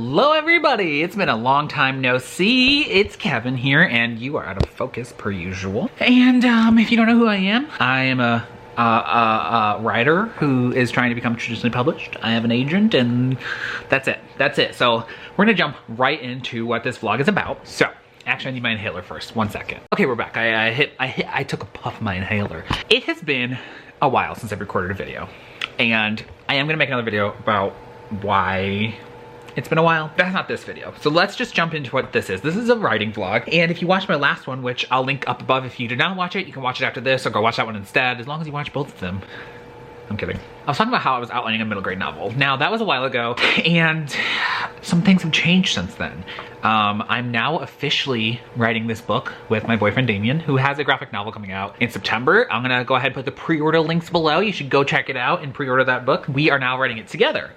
Hello everybody, it's been a long time no see. It's Kevin here and you are out of focus per usual. And if you don't know who I am a writer who is trying to become traditionally published. I have an agent and that's it. So we're gonna jump right into what this vlog is about. So actually I need my inhaler first, 1 second. Okay, we're back. I took a puff of my inhaler. It has been a while since I've recorded a video and I am gonna make another video about why it's been a while. That's not this video. So let's just jump into what this is. This is a writing vlog. And if you watched my last one, which I'll link up above if you did not watch it, you can watch it after this or go watch that one instead, as long as you watch both of them. I'm kidding. I was talking about how I was outlining a middle grade novel. Now that was a while ago and some things have changed since then. I'm now officially writing this book with my boyfriend Damien, who has a graphic novel coming out in September. I'm gonna go ahead and put the pre-order links below. You should go check it out and pre-order that book. We are now writing it together.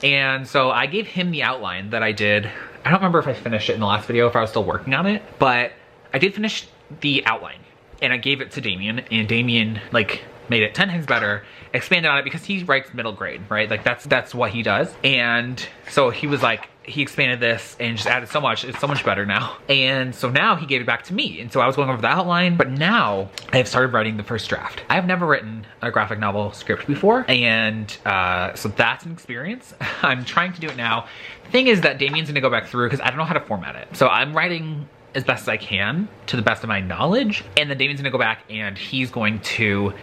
And so I gave him the outline that I did. I don't remember if I finished it in the last video, if I was still working on it, but I did finish the outline and I gave it to Damien, and Damien like made it 10 times better, expanded on it because he writes middle grade, right? Like that's what he does. And so he was like, he expanded this and just added so much. It's so much better now. And so now he gave it back to me. And so I was going over the outline, but now I have started writing the first draft. I've never written a graphic novel script before. And so that's an experience. I'm trying to do it now. The thing is that Damien's gonna go back through because I don't know how to format it. So I'm writing as best as I can to the best of my knowledge. And then Damien's gonna go back and he's going to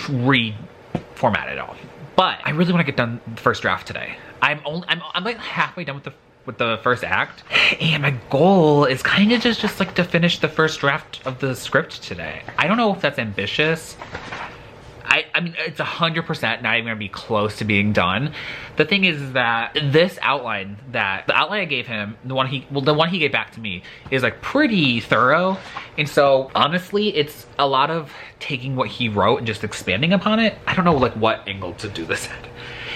reformat it all. But I really wanna get done the first draft today. I'm like halfway done with the first act, and my goal is kind of just like to finish the first draft of the script today. I don't know if that's ambitious. I mean, it's 100% not even gonna be close to being done. The thing is that this outline, the outline I gave him, the one he gave back to me is like pretty thorough. And so honestly, it's a lot of taking what he wrote and just expanding upon it. I don't know like what angle to do this at.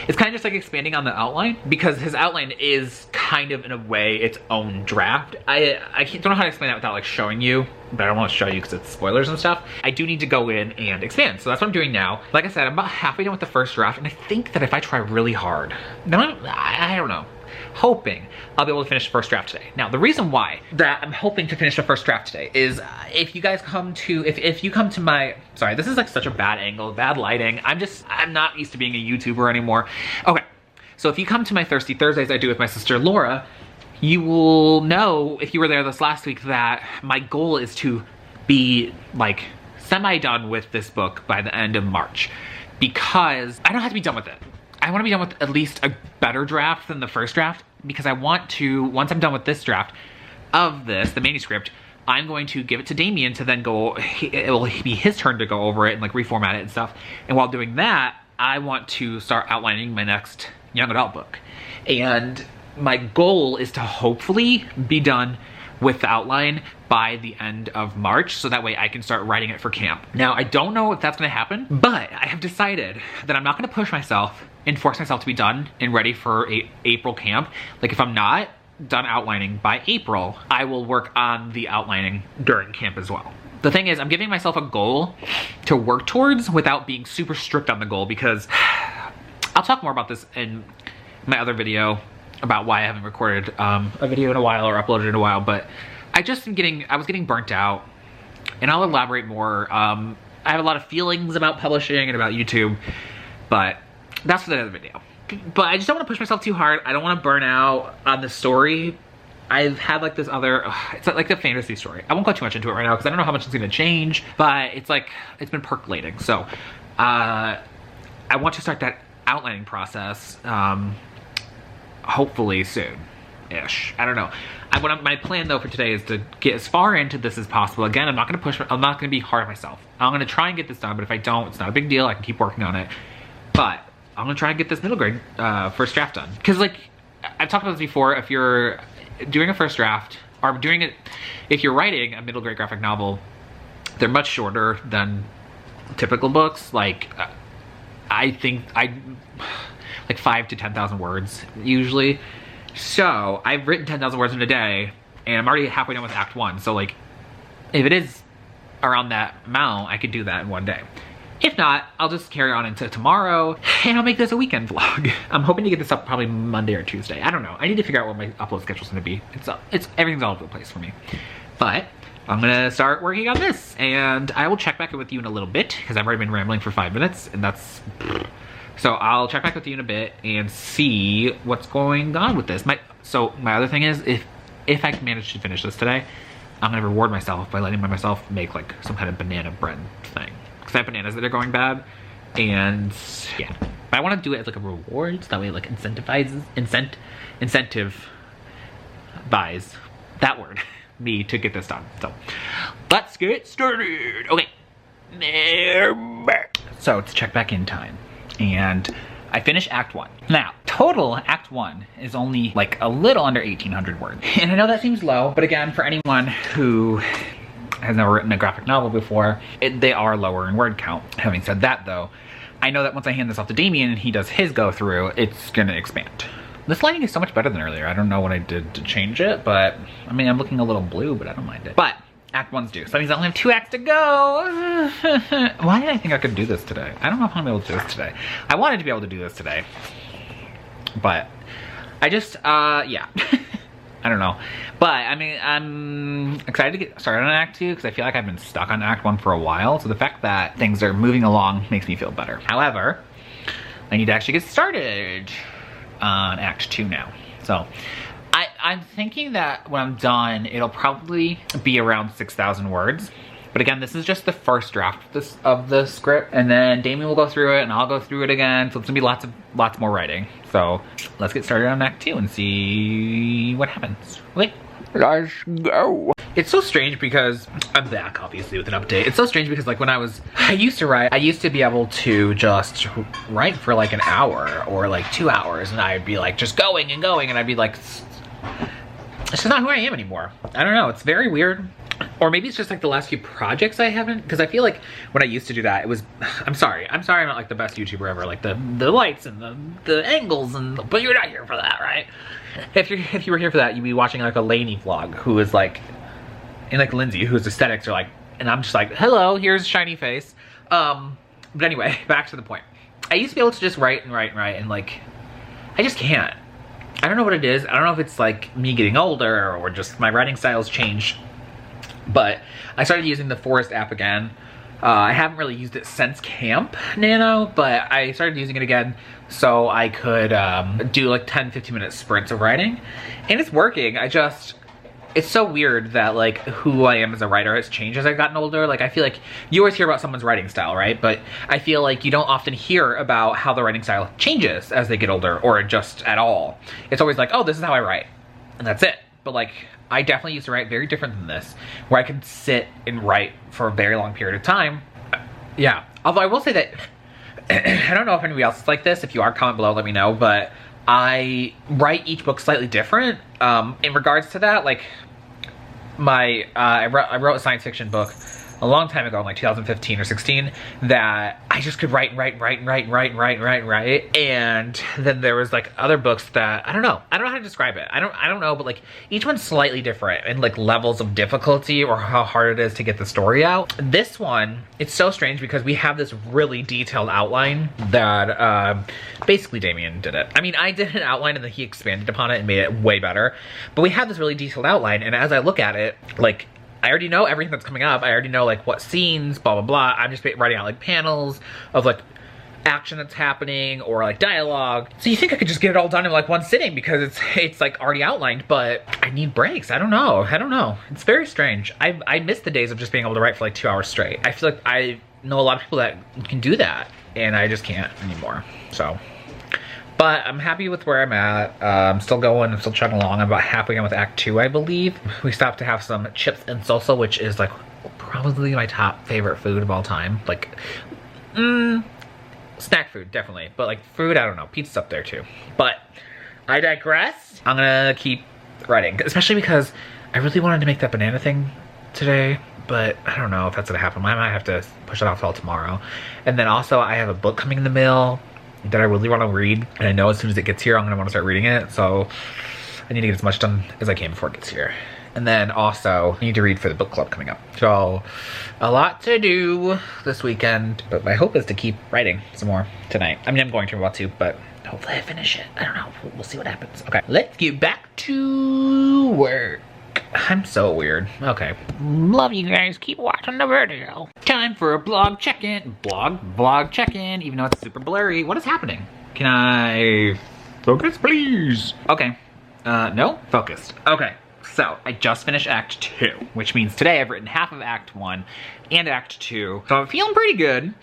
It's kind of just like expanding on the outline because his outline is kind of in a way its own draft. I don't know how to explain that without like showing you, but I don't want to show you because it's spoilers and stuff. I do need to go in and expand. So that's what I'm doing now. Like I said, I'm about halfway done with the first draft, and I think that if I try really hard, then I don't know, hoping I'll be able to finish the first draft today. Now, the reason why that I'm hoping to finish the first draft today is if you guys come to, if you come to my, sorry, this is like such a bad angle, bad lighting. I'm not used to being a YouTuber anymore. Okay, so if you come to my Thirsty Thursdays I do with my sister Laura, you will know, if you were there this last week, that my goal is to be like semi-done with this book by the end of March, because I don't have to be done with it. I want to be done with at least a better draft than the first draft, because I want to, once I'm done with this draft of this, the manuscript, I'm going to give it to Damien to then go, it will be his turn to go over it and like reformat it and stuff. And while doing that, I want to start outlining my next young adult book. And my goal is to hopefully be done with the outline by the end of March, so that way I can start writing it for camp. Now, I don't know if that's gonna happen, but I have decided that I'm not gonna push myself and force myself to be done and ready for April camp. Like if I'm not done outlining by April, I will work on the outlining during camp as well. The thing is, I'm giving myself a goal to work towards without being super strict on the goal, because I'll talk more about this in my other video about why I haven't recorded a video in a while or uploaded in a while, but I was getting burnt out, and I'll elaborate more. I have a lot of feelings about publishing and about YouTube, but that's for the other video. But I just don't want to push myself too hard. I don't want to burn out on the story. I've had like this other, it's like a fantasy story. I won't go too much into it right now because I don't know how much it's going to change, but it's like, it's been percolating. So I want to start that outlining process hopefully soon-ish. I don't know. My plan though for today is to get as far into this as possible. Again, I'm not going to be hard on myself. I'm going to try and get this done, but if I don't, it's not a big deal. I can keep working on it. But I'm going to try and get this middle grade first draft done. Because like, I've talked about this before, if you're doing a first draft, or doing it, if you're writing a middle grade graphic novel, they're much shorter than typical books. Like, I think like 5,000 to 10,000 words usually. So I've written 10,000 words in a day, and I'm already halfway done with Act 1. So like, if it is around that amount, I could do that in one day. If not, I'll just carry on into tomorrow and I'll make this a weekend vlog. I'm hoping to get this up probably Monday or Tuesday. I don't know. I need to figure out what my upload schedule's gonna be. Everything's all over the place for me. But I'm gonna start working on this and I will check back in with you in a little bit because I've already been rambling for 5 minutes and that's... So I'll check back with you in a bit and see what's going on with this. My other thing is if I can manage to finish this today, I'm gonna reward myself by letting myself make like some kind of banana bread thing. Because I have bananas that are going bad, and yeah. But I want to do it as like a reward, so that way it like incentive buys that word me to get this done. So let's get started. Okay, so it's check back in time, and I finished Act 1. Now, total Act 1 is only like a little under 1,800 words. And I know that seems low, but again, for anyone who has never written a graphic novel before, they are lower in word count. Having said that though, I know that once I hand this off to Damien and he does his go through, it's gonna expand. This lighting is so much better than earlier. I don't know what I did to change it, but I mean, I'm looking a little blue, but I don't mind it. But Act 1's due, so that means I only have 2 acts to go. Why did I think I could do this today? I don't know if I'm gonna be able to do this today. I wanted to be able to do this today, but I just, yeah. I don't know. But, I mean, I'm excited to get started on Act 2 because I feel like I've been stuck on Act 1 for a while, so the fact that things are moving along makes me feel better. However, I need to actually get started on Act 2 now. So, I'm thinking that when I'm done, it'll probably be around 6,000 words. But again, this is just the first draft of the script, and then Damien will go through it, and I'll go through it again. So it's gonna be lots more writing. So let's get started on Act 2 and see what happens. Okay, let's go. It's so strange because I'm back, obviously, with an update. It's so strange because like when I used to write, I used to be able to just write for like an hour or like 2 hours, and I'd be like just going and going, and I'd be like, it's just not who I am anymore. I don't know, it's very weird. Or maybe it's just like the last few projects I haven't, because I feel like when I used to do that, it was, I'm sorry I'm not like the best YouTuber ever, like the lights and the angles, but you're not here for that, right? If you were here for that, you'd be watching like a Lainey vlog, who is like, and like Lindsay, whose aesthetics are like, and I'm just like, hello, here's shiny face. But anyway, back to the point. I used to be able to just write and like, I just can't. I don't know what it is. I don't know if it's like me getting older or just my writing styles change. But I started using the Forest app again. I haven't really used it since Camp Nano, but I started using it again so I could do like 10-15 minute sprints of writing. And it's working. It's so weird that like who I am as a writer has changed as I've gotten older. Like I feel like you always hear about someone's writing style, right? But I feel like you don't often hear about how the writing style changes as they get older, or just at all. It's always like, oh, this is how I write, and that's it. But like, I definitely used to write very different than this, where I could sit and write for a very long period of time. Yeah, although I will say that, I don't know if anybody else is like this. If you are, comment below, let me know. But I write each book slightly different. In regards to that, like, I wrote a science fiction book a long time ago, in like 2015 or 16, that I just could write. And then there was like other books that, I don't know how to describe it. I don't know, but like each one's slightly different in like levels of difficulty or how hard it is to get the story out. This one, it's so strange because we have this really detailed outline that basically Damien did it. I mean, I did an outline and then he expanded upon it and made it way better. But we have this really detailed outline, and as I look at it, like, I already know everything that's coming up. I already know like what scenes, blah, blah, blah. I'm just writing out like panels of like action that's happening or like dialogue. So you think I could just get it all done in like one sitting because it's like already outlined, but I need breaks. I don't know. It's very strange. I miss the days of just being able to write for like 2 hours straight. I feel like I know a lot of people that can do that, and I just can't anymore. So, but I'm happy with where I'm at. I'm still going, I'm still chugging along. I'm about halfway done with Act 2, I believe. We stopped to have some chips and salsa, which is like probably my top favorite food of all time. Like, snack food, definitely. But like food, I don't know. Pizza's up there too. But I digress. I'm gonna keep writing, especially because I really wanted to make that banana thing today, but I don't know if that's gonna happen. I might have to push it off till tomorrow. And then also I have a book coming in the mail that I really want to read, and I know as soon as it gets here I'm gonna want to start reading it, so I need to get as much done as I can before it gets here. And then also I need to read for the book club coming up. So a lot to do this weekend, but my hope is to keep writing some more tonight. I mean, I'm going to about to, but hopefully I finish it. I don't know, we'll see what happens. Okay, let's get back to work. I'm so weird. Okay. Love you guys. Keep watching the video. Time for a blog check-in. Blog check-in, even though it's super blurry. What is happening? Can I focus, please? Okay. No? Focused. Okay. So, I just finished Act 2, which means today I've written half of Act 1 and Act 2. So I'm feeling pretty good.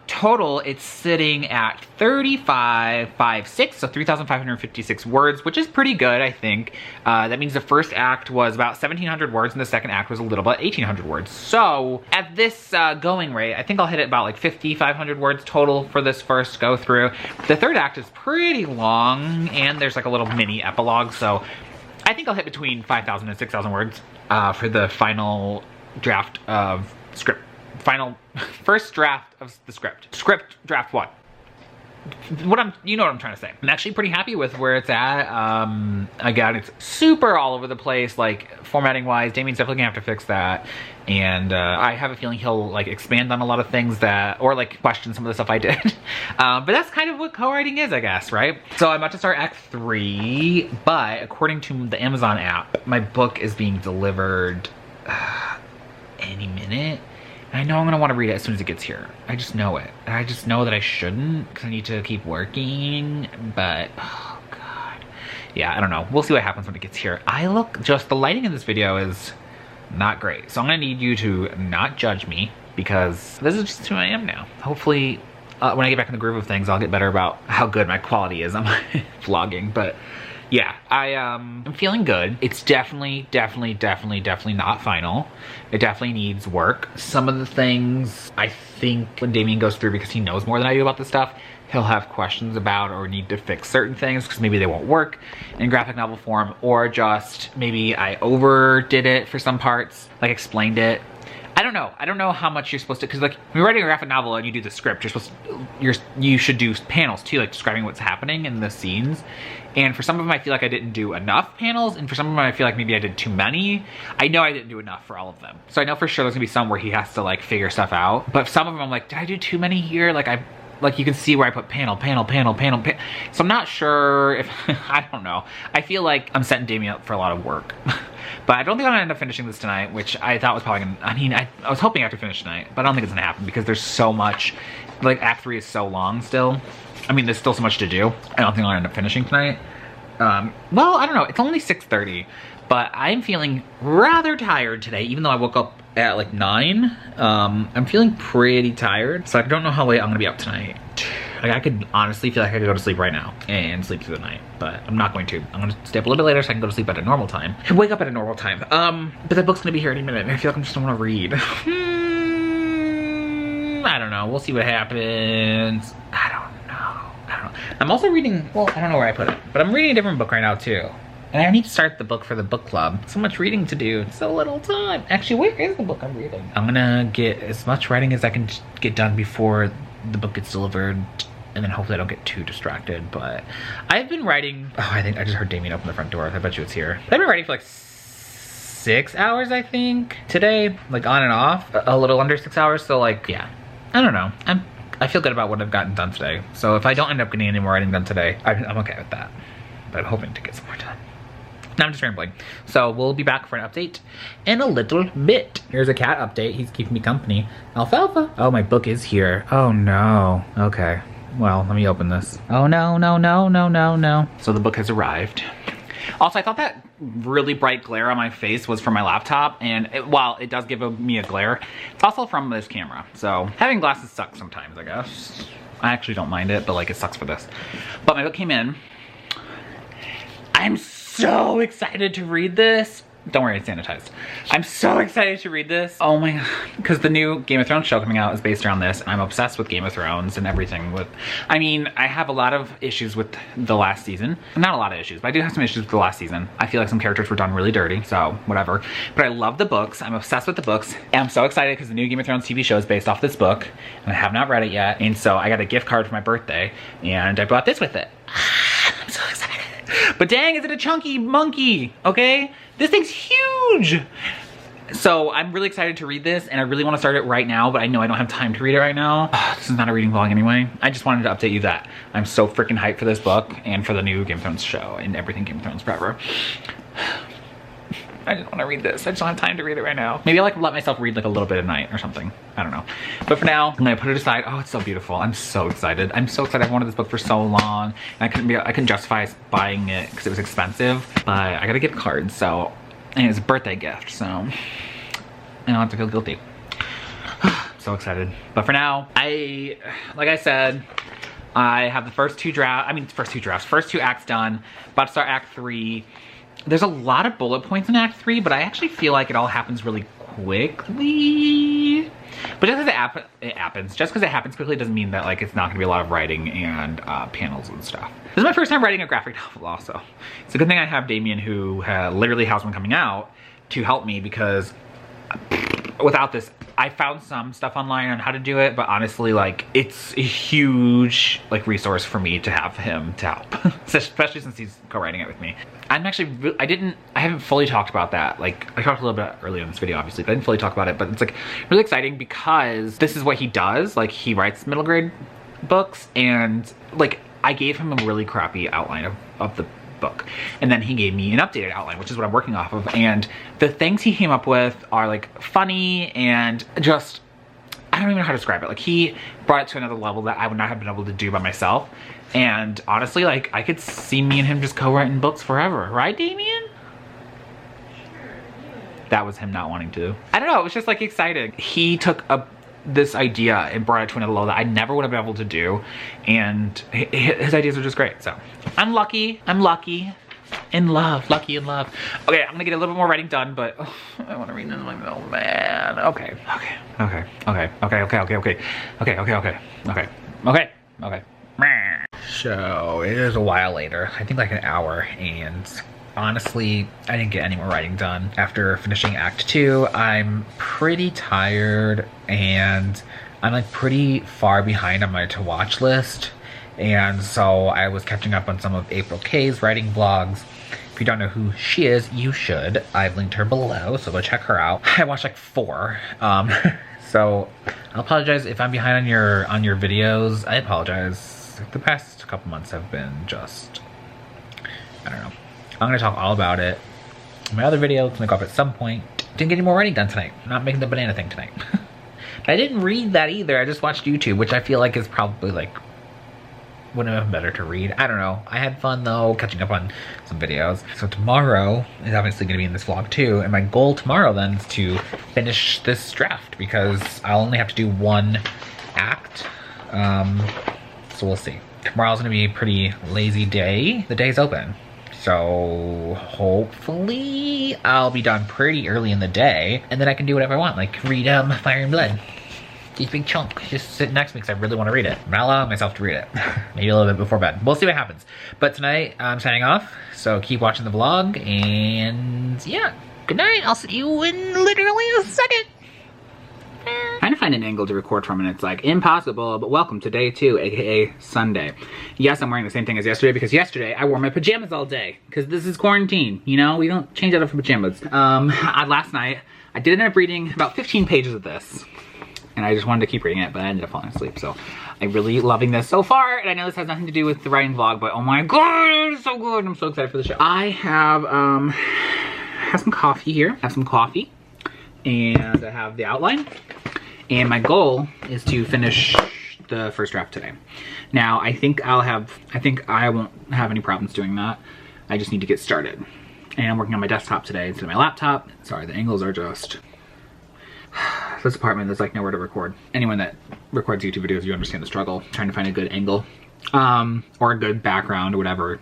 Total, it's sitting at 35.56, so 3,556 words, which is pretty good, I think. That means the first act was about 1,700 words, and the second act was a little about 1,800 words. So, at this going rate, I think I'll hit it about like 5,500 words total for this first go through. The third act is pretty long, and there's like a little mini epilogue, so I think I'll hit between 5,000 and 6,000 words for the final draft of script. First draft of the script. Script draft 1. You know what I'm trying to say. I'm actually pretty happy with where it's at. Again, it's super all over the place, like formatting wise. Damien's definitely gonna have to fix that. And I have a feeling he'll like expand on a lot of things that, or like question some of the stuff I did. But that's kind of what co-writing is, I guess, right? So I'm about to start Act 3, but according to the Amazon app, my book is being delivered any minute. I know I'm gonna want to read it as soon as it gets here. I just know it. I just know that I shouldn't because I need to keep working, but oh god. Yeah, I don't know. We'll see what happens when it gets here. The lighting in this video is not great. So I'm gonna need you to not judge me because this is just who I am now. Hopefully when I get back in the groove of things, I'll get better about how good my quality is on my vlogging, but yeah, I'm feeling good. It's definitely not final. It definitely needs work. Some of the things I think when Damien goes through, because he knows more than I do about this stuff, he'll have questions about or need to fix certain things because maybe they won't work in graphic novel form, or just maybe I overdid it for some parts, like explained it. I don't know. I don't know how much you're supposed to, because like when you're writing a graphic novel and you do the script, you should do panels too, like describing what's happening in the scenes. And for some of them, I feel like I didn't do enough panels, and for some of them, I feel like maybe I did too many. I know I didn't do enough for all of them. So I know for sure there's gonna be some where he has to like figure stuff out. But some of them, I'm like, did I do too many here? Like you can see where I put panel. So I'm not sure if, I don't know. I feel like I'm setting Damien up for a lot of work. But I don't think I'm gonna end up finishing this tonight, which I thought was probably gonna, I was hoping I could finish tonight, but I don't think it's gonna happen because there's so much, like Act 3 is so long still. I mean, there's still so much to do. I don't think I'll end up finishing tonight. Well, I don't know, it's only 6:30, but I'm feeling rather tired today, even though I woke up at like 9. I'm feeling pretty tired, so I don't know how late I'm gonna be up tonight. Like I could honestly feel like I could go to sleep right now and sleep through the night, but I'm not going to. I'm gonna stay up a little bit later so I can go to sleep at a normal time. And wake up at a normal time. But that book's gonna be here any minute and I feel like I just don't wanna read. I don't know, we'll see what happens. I don't know. I'm also reading, well, I don't know where I put it, but I'm reading a different book right now too. And I need to start the book for the book club. So much reading to do, so little time. Actually, where is the book I'm reading? I'm gonna get as much writing as I can get done before the book gets delivered, and then hopefully I don't get too distracted. But I've been writing, oh, I think I just heard Damien open the front door. I bet you it's here. I've been writing for like 6 hours, I think, today, like on and off, a little under 6 hours. So like, yeah, I don't know. I feel good about what I've gotten done today. So if I don't end up getting any more writing done today, I'm okay with that. But I'm hoping to get some more done. Now I'm just rambling. So we'll be back for an update in a little bit. Here's a cat update. He's keeping me company. Alfalfa. Oh, my book is here. Oh no. Okay. Well, let me open this. Oh no. So the book has arrived. Also, I thought that really bright glare on my face was from my laptop, and while it does give me a glare, it's also from this camera. So having glasses sucks sometimes, I guess. I actually don't mind it, but like it sucks for this. But my book came in. I'm so excited to read this. Don't worry, it's sanitized. I'm so excited to read this. Oh my god. Because the new Game of Thrones show coming out is based around this. And I'm obsessed with Game of Thrones and everything with... I mean, I have a lot of issues with the last season. Not a lot of issues, but I do have some issues with the last season. I feel like some characters were done really dirty, so whatever. But I love the books. I'm obsessed with the books. And I'm so excited because the new Game of Thrones TV show is based off this book. And I have not read it yet. And so I got a gift card for my birthday. And I brought this with it. I'm so excited. But dang, is it a chunky monkey, okay? This thing's huge. So I'm really excited to read this, and I really want to start it right now, but I know I don't have time to read it right now. This is not a reading vlog anyway. I just wanted to update you that I'm so freaking hyped for this book and for the new Game of Thrones show and everything Game of Thrones forever. I just want to read this. I just don't have time to read it right now. Maybe I'll like let myself read like a little bit at night or something. I don't know. But for now, I'm gonna put it aside. Oh, it's so beautiful. I'm so excited. I'm so excited. I've wanted this book for so long, and I couldn't justify buying it because it was expensive. But I got a gift card, so, and it was a birthday gift, so I don't have to feel guilty. So excited. But for now, like I said, I have the first two acts done. About to start Act 3. There's a lot of bullet points in Act 3, but I actually feel like it all happens really quickly. But just because it happens quickly doesn't mean that like it's not gonna be a lot of writing and panels and stuff. This is my first time writing a graphic novel also. It's a good thing I have Damien, who literally has one coming out, to help me, because without this, I found some stuff online on how to do it, but honestly, like, it's a huge like resource for me to have him to help, especially since he's co-writing it with me. I'm actually, I haven't fully talked about that. Like, I talked a little bit earlier in this video, obviously, but I didn't fully talk about it, but it's like really exciting because this is what he does. Like, he writes middle grade books, and like, I gave him a really crappy outline of the book, and then he gave me an updated outline, which is what I'm working off of, and the things he came up with are like funny and just, I don't even know how to describe it. Like, he brought it to another level that I would not have been able to do by myself, and honestly, like, I could see me and him just co-writing books forever, right, Damien? That was him not wanting to. I don't know, it was just like exciting. He took this idea and brought it to another level that I never would have been able to do, and his ideas are just great. So I'm lucky in love. Okay, I'm gonna get a little bit more writing done, but I want to read this. Like, oh man. Okay. So it is a while later, I think like an hour, and honestly, I didn't get any more writing done. After finishing Act 2, I'm pretty tired, and I'm like pretty far behind on my to-watch list. And so I was catching up on some of April K's writing vlogs. If you don't know who she is, you should. I've linked her below, so go check her out. I watched like 4. So I'll apologize if I'm behind on your videos. I apologize. The past couple months have been just, I don't know. I'm gonna talk all about it. My other video is gonna go up at some point. Didn't get any more writing done tonight. I'm not making the banana thing tonight. But I didn't read that either. I just watched YouTube, which I feel like is probably like, wouldn't have been better to read. I don't know. I had fun though, catching up on some videos. So tomorrow is obviously gonna be in this vlog too. And my goal tomorrow then is to finish this draft, because I'll only have to do 1 act. So we'll see. Tomorrow's gonna be a pretty lazy day. The day's open. So hopefully I'll be done pretty early in the day, and then I can do whatever I want, like read Fire and Blood. These big chunks just sit next to me because I really want to read it. I'm not allowing myself to read it. Maybe a little bit before bed. We'll see what happens. But tonight I'm signing off, so keep watching the vlog, and yeah, good night. I'll see you in literally a second. Trying to find an angle to record from, and it's like impossible, but welcome to day 2, aka Sunday. Yes, I'm wearing the same thing as yesterday, because yesterday I wore my pajamas all day, because this is quarantine, you know? We don't change out of pajamas. Last night, I did end up reading about 15 pages of this, and I just wanted to keep reading it, but I ended up falling asleep, so I'm really loving this so far, and I know this has nothing to do with the writing vlog, but oh my god, it's so good. I'm so excited for the show. I have some coffee here. I have some coffee, and I have the outline. And my goal is to finish the first draft today. Now, I think I won't have any problems doing that. I just need to get started. And I'm working on my desktop today instead of my laptop. Sorry, the angles are just... This apartment, there's like nowhere to record. Anyone that records YouTube videos, you understand the struggle. Trying to find a good angle. Or a good background or whatever.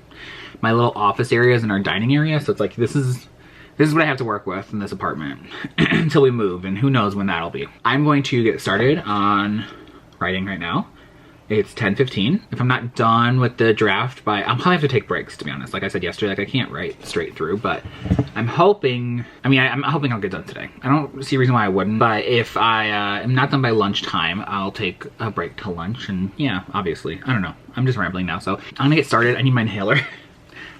My little office area is in our dining area, so it's like this is what I have to work with in this apartment until we move, and who knows when that'll be. I'm going to get started on writing right now. It's 10:15. If I'm not done with the draft I'll probably have to take breaks, to be honest. Like I said yesterday, like I can't write straight through, but I'm hoping, I'm hoping I'll get done today. I don't see a reason why I wouldn't, but if I am not done by lunchtime, I'll take a break till lunch, and yeah, obviously, I don't know. I'm just rambling now, so I'm gonna get started. I need my inhaler.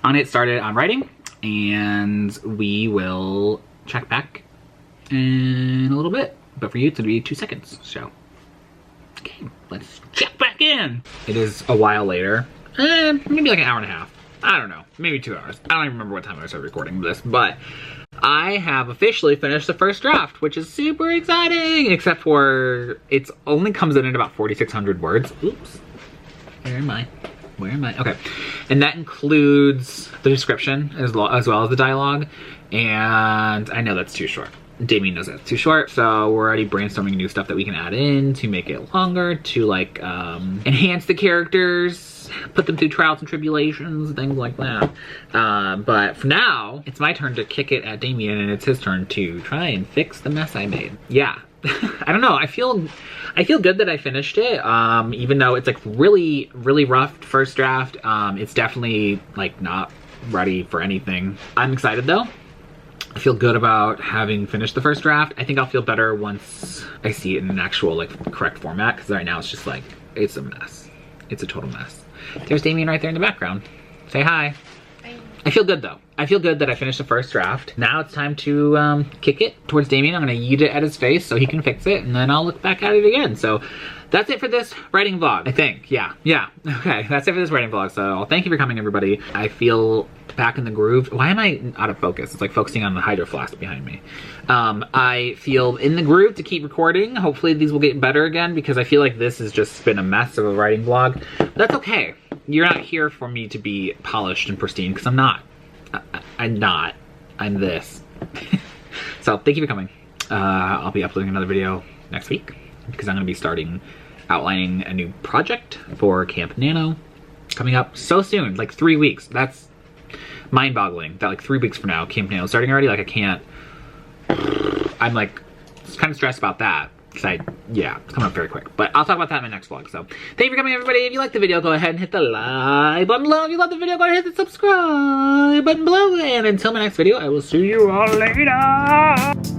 I'm gonna get started on writing, and we will check back in a little bit. But for you, it's gonna be 2 seconds. So, okay, let's check back in. It is a while later, maybe like an hour and a half. I don't know, maybe 2 hours. I don't even remember what time I started recording this, but I have officially finished the first draft, which is super exciting, except for it only comes in at about 4,600 words. Oops, where am I? Where am I? Okay, and that includes the description as well as the dialogue, and I know that's too short. Damien knows that's too short, so we're already brainstorming new stuff that we can add in to make it longer, to like enhance the characters, put them through trials and tribulations, things like that. But for now, it's my turn to kick it at Damien, and it's his turn to try and fix the mess I made. Yeah, I don't know. I feel good that I finished it, even though it's like really rough first draft. It's definitely like not ready for anything. I'm excited though. I feel good about having finished the first draft. I think I'll feel better once I see it in an actual like correct format, because right now it's just like, it's a mess. It's a total mess. There's Damien right there in the background. Say hi. Hi. I feel good though. I feel good that I finished the first draft. Now it's time to kick it towards Damien. I'm gonna yeet it at his face so he can fix it, and then I'll look back at it again. So that's it for this writing vlog, I think. Yeah. Okay, that's it for this writing vlog. So thank you for coming, everybody. I feel back in the groove. Why am I out of focus? It's like focusing on the hydro flask behind me. I feel in the groove to keep recording. Hopefully these will get better again, because I feel like this has just been a mess of a writing vlog. But that's okay. You're not here for me to be polished and pristine, because I'm not. I'm not. I'm this. So thank you for coming. I'll be uploading another video next week, because I'm going to be starting outlining a new project for Camp Nano coming up so soon, like 3 weeks. That's mind-boggling that like 3 weeks from now Camp Nano is starting already. Like I can't, I'm like kind of stressed about that, because yeah, it's coming up very quick. But I'll talk about that in my next vlog. So thank you for coming, everybody. If you liked the video, go ahead and hit the like button below. If you love the video, go ahead and hit the subscribe button below. And until my next video, I will see you all later.